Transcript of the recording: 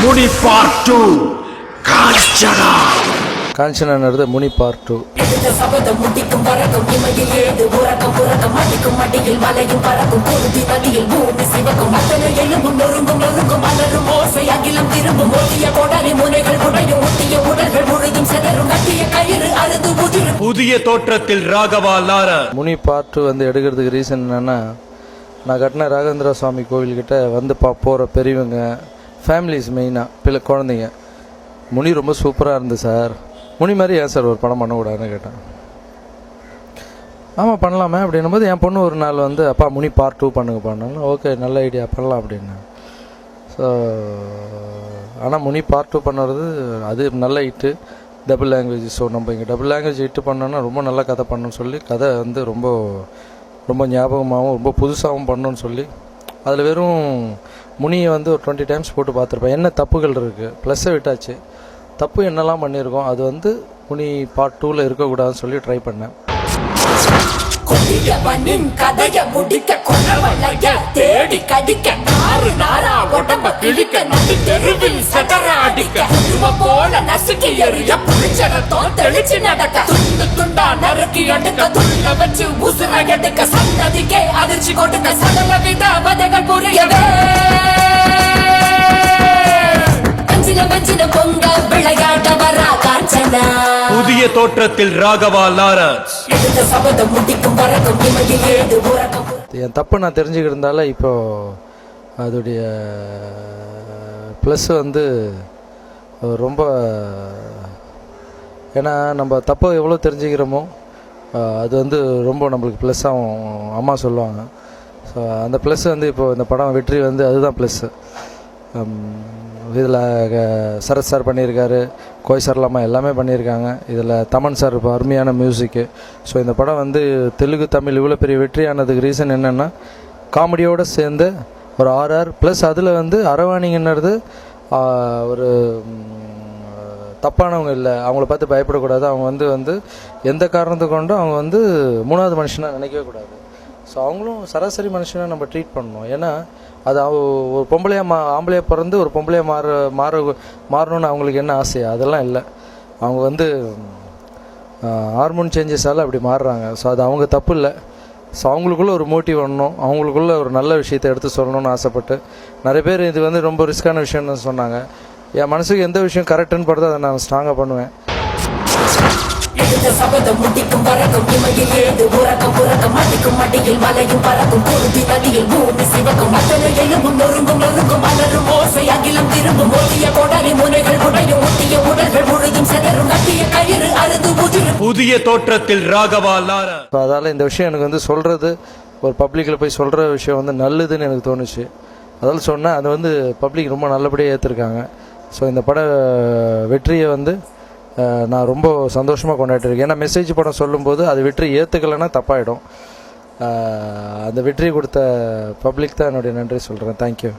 முனி part 2 Kanchana. காஞ்சனானது முனி part 2. சபதம் முடிக்கும் பறக்கும் இமையில் ஏது உறக்கம் புறக்கம் அடிக்கும் மடியில் மலையும் பறக்கும் குருதி நதியில் பூமி சிவக்கும் அத்தனை எலும்பும் நொறுங்கும் நொறுங்கும் மலரும் ஓசை அகிலம் திரும்பும் ஒட்டிய கொடரி முனைகள் உடையும் ஒட்டிய உடல்கள் முழுதும் செதறும் கட்டிய கயிறு அறுது உதிரும். புதிய தோற்றத்தில் ராகவா லாரா. முனி பார்ட் 2 வந்து எடுக்கிறதுக்கு ரீசன் என்னன்னா, நான் கட்டின ராகவேந்திர சுவாமி கோவில்கிட்ட வந்து போகிற பெரியவங்க ஃபேமிலிஸ் மெயினாக குழந்தைங்க, முனி ரொம்ப சூப்பராக இருந்து சார், முனி மாதிரி ஏன் சார் ஒரு படம் பண்ணக்கூடாதுன்னு கேட்டேன். ஆமாம் பண்ணலாமே அப்படின்னும் போது என் பொண்ணு ஒரு நாள் வந்து அப்பா முனி பார்ட் 2 பண்ணுங்க பண்ணாலும் ஓகே நல்ல ஐடியா பண்ணலாம் அப்படின்னு. ஸோ ஆனால் முனி பார்ட் 2 பண்ணுறது அது நல்ல ஹிட்டு, டபுள் லாங்குவேஜ். ஸோ நம்ம இங்கே டபுள் லாங்குவேஜ் ஹிட்டு பண்ணோன்னா ரொம்ப நல்ல கதை பண்ணணும்னு சொல்லி கதை வந்து ரொம்ப ரொம்ப ஞாபகமாகவும் ரொம்ப புதுசாகவும் பண்ணணும்னு சொல்லி அதில் வெறும் முனியை வந்து ஒரு 20 டைம்ஸ் போட்டு பார்த்துருப்பேன். என்ன தப்புகள் இருக்குது ப்ளஸ்ஸை விட்டாச்சு, தப்பு என்னெல்லாம் பண்ணியிருக்கோம் அது வந்து முனி பார்ட் 2ல் இருக்கக்கூடாதுன்னு சொல்லி ட்ரை பண்ணேன். கதைய முடிக்க கொண்டவளைய தேடி கடிக்க நாறு நாரா உடம்ப கிழிக்க நதி தெருவில் சதராடிக்க போல நசுக்கி எறிய புளிச்சரத்தோ தெளிச்சு நடக்க துண்டு துண்டா நறுக்கி எடுக்க துள்ள வச்சு உசுர எடுக்க சந்ததிக்கே அதிர்ச்சி கொடுக்க சகல வித வதைகள் புரியவே பொங்க விளையாட்ட வரா காஞ்சனா. புதிய தோற்றத்தில் ராகவா லாரன்ஸ். சபதம் முடிக்கும் பறக்கும் இமையில் ஏது உறக்கம். என் தப்பு நான் தெரிஞ்சுக்கிட்டு இப்போ அதோடைய ப்ளஸ் வந்து ரொம்ப, ஏன்னா நம்ம தப்பை எவ்வளோ தெரிஞ்சுக்கிறோமோ அது வந்து ரொம்ப நம்மளுக்கு ப்ளஸ்ஸாகும் அம்மா சொல்லுவாங்க. ஸோ அந்த ப்ளஸ் வந்து இப்போது இந்த படம் வெற்றி வந்து அதுதான் ப்ளஸ்ஸு. இதில் சரத் சார் பண்ணியிருக்காரு, கோய் சரலாமா எல்லாமே பண்ணியிருக்காங்க. இதில் தமன் சார் இப்போ அருமையான மியூசிக்கு. ஸோ இந்த படம் வந்து தெலுங்கு தமிழ் இவ்வளோ பெரிய வெற்றியானதுக்கு ரீசன் என்னென்னா, காமெடியோடு சேர்ந்து ஒரு ஆர்ஆர் ப்ளஸ் அதில் வந்து அரவாணிங்கன்றது ஒரு தப்பானவங்க இல்லை, அவங்கள பார்த்து பயப்படக்கூடாது, அவங்க வந்து எந்த காரணத்தை கொண்டும் அவங்க வந்து மூணாவது மனுஷனாக நினைக்கவே கூடாது. ஸோ அவங்களும் சராசரி மனுஷனாக நம்ம ட்ரீட் பண்ணணும். ஏன்னா அது ஒரு பொம்பளையாக ஆம்பளையாக பிறந்து ஒரு பொம்பளையாக மாறணும்னு அவங்களுக்கு என்ன ஆசையா, அதெல்லாம் இல்லை. அவங்க வந்து ஹார்மோன் சேஞ்சஸால் அப்படி மாறுறாங்க. ஸோ அது அவங்க தப்பு இல்லை. ஸோ அவங்களுக்குள்ளே ஒரு மோட்டிவ் வரணும், அவங்களுக்குள்ளே ஒரு நல்ல விஷயத்தை எடுத்து சொல்லணும்னு ஆசைப்பட்டு நிறைய பேர் இது வந்து ரொம்ப ரிஸ்க்கான விஷயம்னு சொன்னாங்க. என் மனசுக்கு எந்த விஷயம் கரெக்டுன்னு படுதோ அதை நான் ஸ்ட்ராங்காக பண்ணுவேன். சபதம் முடிக்கும் பறக்கும் இமையில் ஏது உறக்கம் புறக்கம் அடிக்கும் மடியில் மலையும் பறக்கும் குருதி நதியில் பூமி சிவக்கும் அத்தனை எலும்பும் நொறுங்கும் நொறுங்கும் மலரும் ஓசை அகிலம் திரும்பும் ஒட்டிய கொடரி முனைகள் உடையும் ஒட்டிய உடல்கள் முழுதும் செதறும் கட்டிய கயிறு அறுது உதிரும். புதிய தோற்றத்தில் ராகவா லாரா. அதால் இந்த விஷயம் எனக்கு வந்து சொல்கிறது, ஒரு பப்ளிக்கில் போய் சொல்கிற விஷயம் வந்து நல்லதுன்னு எனக்கு தோணுச்சு. அதால் சொன்னேன், அது வந்து பப்ளிக் ரொம்ப நல்லபடியாக ஏற்றுருக்காங்க. ஸோ இந்த பட வெற்றியை வந்து நான் ரொம்ப சந்தோஷமாக கொண்டாடிருக்கேன். ஏன்னா மெசேஜ் படம் சொல்லும்போது அது வெற்றி ஏற்றுக்கலைன்னா தப்பாயிடும். அந்த வெற்றி கொடுத்த பப்ளிக் தான் என்னுடைய நன்றி சொல்கிறேன். தேங்க்யூ.